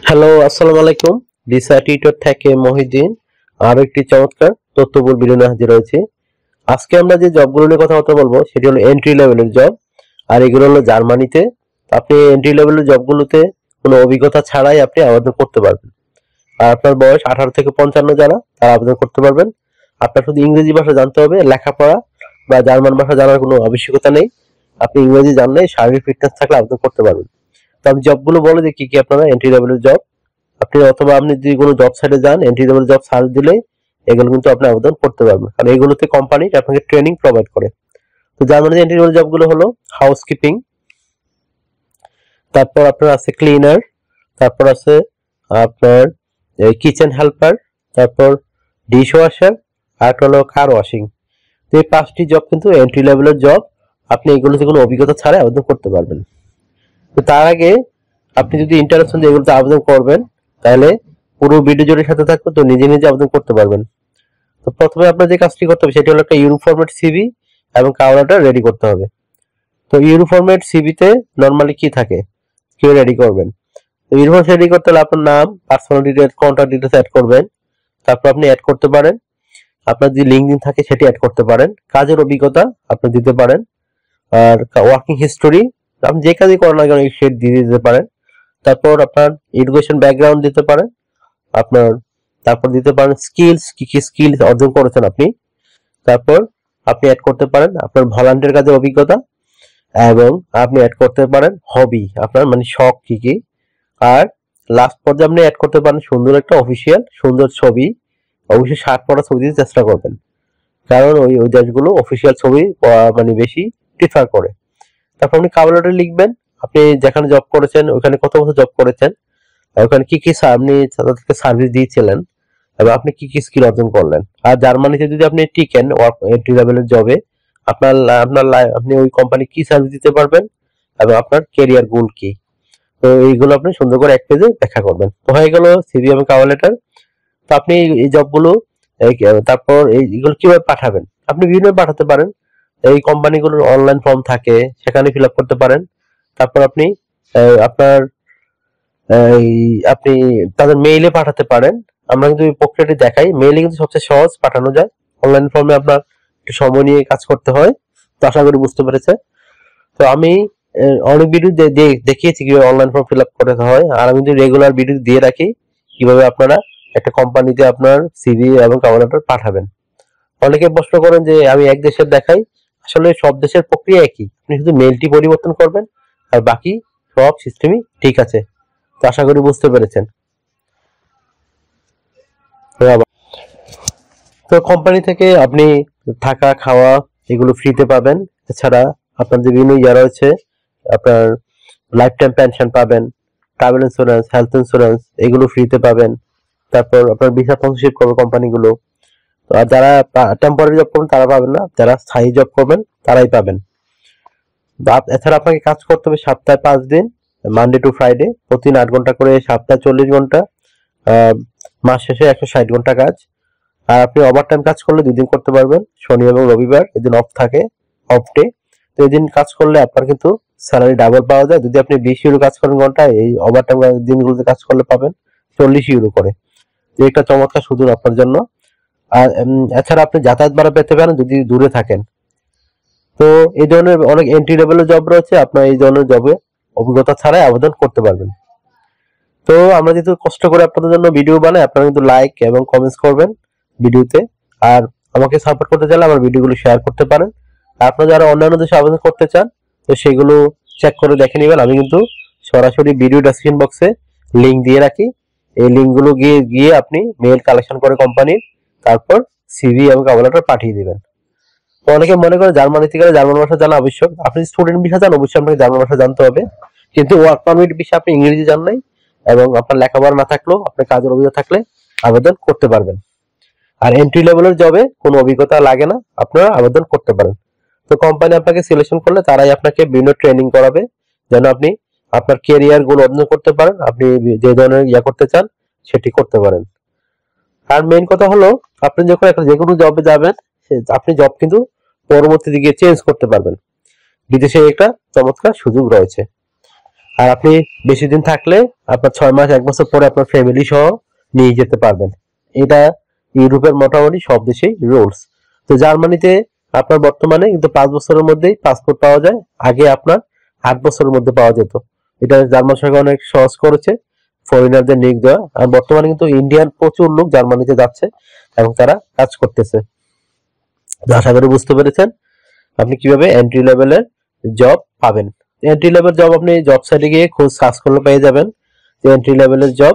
Hello, আসসালামু আলাইকুম। দিশা tutor থেকে মহিউদ্দিন আরো একটি চমৎকার তথ্যবহুল ভিডিও নিয়ে হাজির হয়েছে। আজকে আমরা যে জবগুলো নিয়ে কথাবার্তা বলবো সেটি হলো এন্ট্রি লেভেলের জব, আর এগুলো হলো জার্মানিতে। আপনি এন্ট্রি লেভেলের জবগুলোতে কোনো অভিজ্ঞতা ছাড়াই আপনি আবেদন করতে পারবেন। আর আপনার বয়স 18 থেকে 55 যারা, তারা আবেদন করতে পারবেন। আপনার শুধু ইংরেজি ভাষা জানতে হবে, লেখাপড়া বা জার্মান ভাষা জানার কোনো আবশ্যকতা নেই। আপনি ইংরেজি জানলে, শারীরিক ফিটনেস থাকলে আবেদন করতে পারবেন। তো আমি জবগুলো বলে যে কি কি আপনারা এন্ট্রি লেভেলের জব, আপনি অথবা আপনি যদি কোনো জব সাইটে যান, এন্ট্রি লেভেল জব সার্চ দিলে এগুলো কিন্তু আপনি আবেদন করতে পারবেন, কারণ এগুলোতে কোম্পানি আপনাকে ট্রেনিং প্রোভাইড করে। তো জার্মানির এন্ট্রি লেভেল জবগুলো হলো হাউসকিপিং, তারপর আপনার আছে ক্লিনার, তারপর আছে আপনার কিচেন হেল্পার, তারপর ডিশ ওয়াশার, আর হলো কার ওয়াশিং। তো এই 5টি জব কিন্তু এন্ট্রি লেভেলের জব। আপনি এগুলোতে কোনো অভিজ্ঞতা ছাড়াই আবেদন করতে পারবেন। তো তার আগে আপনি যদি ইন্টারেস্ট হন এগুলোতে আবেদন করবেন, তাহলে পুরো ভিডিও জুড়ে সাথে থাকবে, তো নিজে নিজে আবেদন করতে পারবেন। তো প্রথমে আপনার যে কাজটি করতে হবে সেটি হলো একটা ইউনিফর্মেট সিভি এবং কভার লেটার রেডি করতে হবে। তো ইউনিফর্মেট সিভিতে নরমালি কি থাকে, কি রেডি করবেন? তো ইউনিফর্ম রেডি করতে হলে আপনার নাম, personal details, contact details add করবেন। তারপর আপনি অ্যাড করতে পারেন আপনার যে লিঙ্কডইন থাকে সেটি অ্যাড করতে পারেন, কাজের অভিজ্ঞতা আপনি দিতে পারেন, আর ওয়ার্কিং হিস্টোরি আপনি যে কাজই করেন না কেন সেটা দিয়ে দিতে পারেন। তারপর আপনার এডুকেশন ব্যাকগ্রাউন্ড দিতে পারেন আপনার, তারপর দিতে পারেন স্কিলস, কি কি স্কিল অর্জন করেছেন আপনি। তারপর আপনি অ্যাড করতে পারেন আপনার ভলান্টিয়ার কাজের অভিজ্ঞতা, এবং আপনি অ্যাড করতে পারেন হবি, আপনার মানে শখ কি কি। আর লাস্ট পর্যায়ে আপনি অ্যাড করতে পারেন সুন্দর একটা অফিসিয়াল সুন্দর ছবি। অবশ্যই শার্ট পরা ছবি দিতে চেষ্টা করবেন, কারণ ওই ওই দেশগুলো অফিসিয়াল ছবি মানে বেশি প্রিফার করে। তারপর আপনি কভার লেটার লিখবেন, আপনি যেখানে জব করেছেন ওখানে কত বছর জব করেছেন, ওখানে কি কি আপনি তাদেরকে সার্ভিস দিয়েছিলেন, এবং আপনি কি কি স্কিল অর্জন করলেন। আর জার্মানিতে যদি আপনি টিকেন ওয়ার্ক এন্ট্রি লেভেলের জবে, আপনার আপনার আপনি ওই কোম্পানি কি সার্ভিস দিতে পারবেন এবং আপনার ক্যারিয়ার গোল কি। তো এইগুলো আপনি সুন্দর করে এক পেজে ব্যাখ্যা করবেন। তো হয়ে গেল সিভি এবং কভার লেটার। তো আপনি এই জবগুলো তারপর এইগুলো কিভাবে পাঠাবেন, আপনি বিভিন্ন পাঠাতে পারেন। এই কোম্পানিগুলোর অনলাইন ফর্ম থাকে, সেখানে ফিল আপ করতে পারেন। তারপর আপনি আপনার এই আপনি তাদের মেইলে পাঠাতে পারেন। আমরা কিন্তু এই প্রক্রিয়াটি দেখাই, মেইলে কিন্তু সবচেয়ে সহজ পাঠানো যায়। অনলাইন ফর্মে আপনার একটু সময় নিয়ে কাজ করতে হয়। তো আশা করি বুঝতে পেরেছে। তো আমি অনেক ভিডিও দেখিয়েছি কিভাবে অনলাইন ফর্ম ফিল আপ করতে হয়, আর আমি কিন্তু রেগুলার ভিডিও দিয়ে রাখি কিভাবে আপনারা একটা কোম্পানিতে আপনার সিভি এবং কভার লেটার পাঠাবেন। অনেকে প্রশ্ন করেন যে আমি এক দেশের দেখাই, আসলে সব দেশের প্রক্রিয়া একই, আপনি শুধু মেলটি পরিবর্তন করবেন আর বাকি সব সিস্টেমই ঠিক আছে। তো আশা করি বুঝতে পেরেছেন। তো কোম্পানি থেকে আপনি থাকা খাওয়া এগুলো ফ্রিতে পাবেন। এছাড়া আপনার যে বিভিন্ন ইয়া রয়েছে, আপনার লাইফ টাইম পেনশন পাবেন, ট্রাভেল ইন্স্যুরেন্স, হেলথ ইন্স্যুরেন্স এগুলো ফ্রিতে পাবেন। তারপর আপনার ভিসা স্পন্সরশিপ করবে কোম্পানিগুলো। আর যারা টেম্পোরারি জব করবেন তারা পাবেন না, যারা স্থায়ী জব করবেন তারাই পাবেন। এছাড়া আপনাকে কাজ করতে হবে সপ্তাহে 5 দিন, মানডে টু ফ্রাইডে, প্রতিদিন 8 ঘন্টা করে, সপ্তাহে 40 ঘন্টা, মাস শেষে 160 ঘন্টা কাজ। আর আপনি ওভার টাইম কাজ করলে 2 দিন করতে পারবেন, শনি এবং রবিবার, এদিন অফ থাকে, অফ ডে। তো এদিন কাজ করলে আপনার কিন্তু স্যালারি ডাবল পাওয়া যায়। যদি আপনি 20 ইউরো কাজ করেন ঘন্টায়, এই ওভার টাইম দিনগুলোতে কাজ করলে পাবেন 40 ইউরো করে। তো এটা চমৎকার সুযোগ আপনার জন্য। আর এছাড়া আপনি যাতায়াত ভাড়া পেতে পারেন যদি দূরে থাকেন। তো এই ধরনের অনেক এন্ট্রি লেভেলের জব রয়েছে, আপনার এই ধরনের জবে অভিজ্ঞতা ছাড়াই আবেদন করতে পারবেন। তো আমরা যেহেতু কষ্ট করে আপনাদের জন্য ভিডিও বানাই, আপনারা কিন্তু লাইক এবং কমেন্টস করবেন ভিডিওতে। আর আমাকে সাপোর্ট করতে চাইলে আমার ভিডিওগুলো শেয়ার করতে পারেন। আর আপনারা যারা অন্যান্য দেশে আবেদন করতে চান, তো সেগুলো চেক করে দেখে নেবেন। আমি কিন্তু সরাসরি ভিডিও ডেসক্রিপশন বক্সে লিঙ্ক দিয়ে রাখি, এই লিঙ্কগুলো গিয়ে গিয়ে আপনি মেল কালেকশন করে কোম্পানির, তারপর সিভি এবং কভার লেটার পাঠিয়ে দিবেন। তো অনেকে মনে করে জার্মানিতে গেলে জার্মান ভাষা জানা আবশ্যক। আপনি স্টুডেন্ট ভিসা যান, অবশ্যই আপনাকে জার্মান ভাষা জানতে হবে। কিন্তু ওয়ার্ক পারমিট ভিসা আপনি ইংরেজি জানলেই এবং আপনার লেখাপড়া না থাকলেও আপনার কাজের অভিজ্ঞতা থাকলে আবেদন করতে পারবেন। আর এন্ট্রি লেভেলের জবে কোনো অভিজ্ঞতা লাগে না, আপনারা আবেদন করতে পারেন। তো কোম্পানি আপনাকে সিলেকশন করলে তারাই আপনাকে বিভিন্ন ট্রেনিং করাবে, যেন আপনি আপনার ক্যারিয়ার গোল অর্জন করতে পারেন, আপনি যে ধরনের ইয়া করতে চান সেটি করতে পারেন। আর মেইন কথা হলো, আপনি যখন একটা যে কোনো জবে যাবেন, আপনি জব কিন্তু পরবর্তীতে গিয়ে চেঞ্জ করতে পারবেন। বিদেশে একটা চমৎকার সুযোগ রয়েছে। আর আপনি বেশি দিন থাকলে আপনার 6 মাস 1 বছর পরে আপনার ফ্যামিলি সহ নিয়ে যেতে পারবেন। এটা ইউরোপের মোটামুটি সব দেশেই রুলস। তো জার্মানিতে আপনার বর্তমানে কিন্তু 5 বছরের মধ্যেই পাসপোর্ট পাওয়া যায়, আগে আপনার 8 বছরের মধ্যে পাওয়া যেত। এটা জার্মান সরকার অনেক সহজ করেছে ফরেনারদের নিয়োগ দেওয়া। আর বর্তমানে কিন্তু ইন্ডিয়ান প্রচুর লোক জার্মানিতে যাচ্ছে এবং তারা কাজ করতেছে। আশা করি বুঝতে পেরেছেন আপনি কিভাবে এন্ট্রি লেভেলের জব পাবেন। এন্ট্রি লেভেল জব আপনি জব সাইটে গিয়ে খোঁজ সার্চ করলে পেয়ে যাবেন যে এন্ট্রি লেভেলের জব,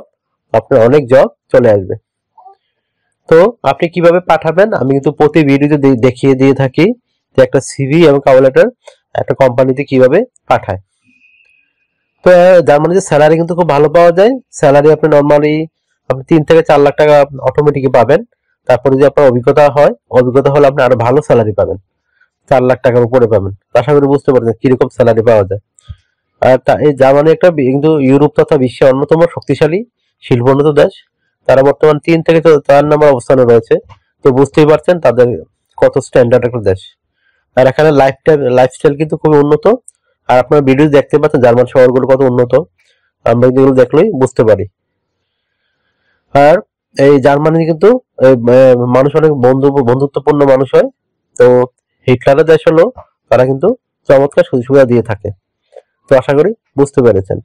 আপনার অনেক জব চলে আসবে। তো আপনি কিভাবে পাঠাবেন আমি কিন্তু প্রতি ভিডিওতে দেখিয়ে দিয়ে থাকি যে একটা সিভি এবং কভার লেটার একটা কোম্পানিতে কিভাবে পাঠায়। তো জার্মানিতে স্যালারি কিন্তু খুব ভালো পাওয়া যায়। স্যালারি আপনি নর্মালি আপনি 3 থেকে 4 লাখ টাকা অটোমেটিকই পাবেন। তারপরে যদি আপনার অভিজ্ঞতা হলে আপনি আরো ভালো স্যালারি পাবেন, 4 লাখ টাকার উপরে পাবেন। আশা করি বুঝতে পারছেন কিরকম স্যালারি পাওয়া যায়। আর এই জার্মানি একটা কিন্তু ইউরোপ তথা বিশ্বের অন্যতম শক্তিশালী শিল্পোন্নত দেশ। তারা বর্তমান 3 থেকে 4 নম্বর অবস্থানে রয়েছে। তো বুঝতেই পারছেন তাদের কত স্ট্যান্ডার্ড একটা দেশ। আর এখানে লাইফস্টাইল কিন্তু খুবই উন্নত। আর আপনার ভিডিও দেখতে পাচ্ছেন জার্মান শহরগুলো কত উন্নত, আমরা এগুলো দেখলেই বুঝতে পারি। আর এই জার্মানি কিন্তু মানুষ অনেক বন্ধুত্বপূর্ণ মানুষ হয়। তো হিটলারের দেশ হলো তারা কিন্তু চমৎকার সুযোগ সুবিধা দিয়ে থাকে। তো আশা করি বুঝতে পেরেছেন।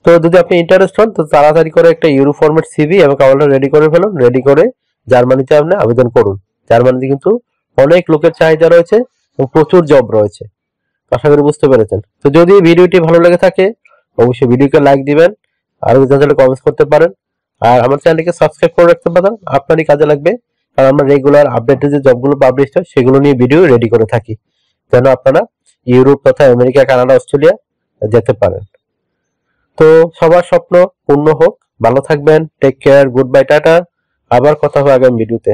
তো যদি আপনি ইন্টারেস্ট হন তো তাড়াতাড়ি করে একটা ইউরো ফরম্যাট সিভি এবং কাভারটা রেডি করে ফেলুন। রেডি করে জার্মানিতে আপনি আবেদন করুন। জার্মানিতে কিন্তু অনেক লোকের চাহিদা রয়েছে এবং প্রচুর জব রয়েছে। আশা করি বুঝতে পেরেছেন। তো যদি ভিডিওটি ভালো লেগে থাকে অবশ্যই ভিডিওকে লাইক দিবেন, আর জানলে কমেন্টস করতে পারেন। আর আমার চ্যানেলকে সাবস্ক্রাইব করে রাখতে পারেন, আপনারই কাজে লাগবে। কারণ আমরা রেগুলার আপডেটেড যে জবগুলো পাবলিশ হয় সেগুলো নিয়ে ভিডিও রেডি করে থাকি, যেন আপনারা ইউরোপ তথা আমেরিকা, কানাডা, অস্ট্রেলিয়া যেতে পারেন। তো সবার স্বপ্ন পূর্ণ হোক। ভালো থাকবেন, take care, goodbye, tata. আবার কথা হবে আগামী ভিডিওতে।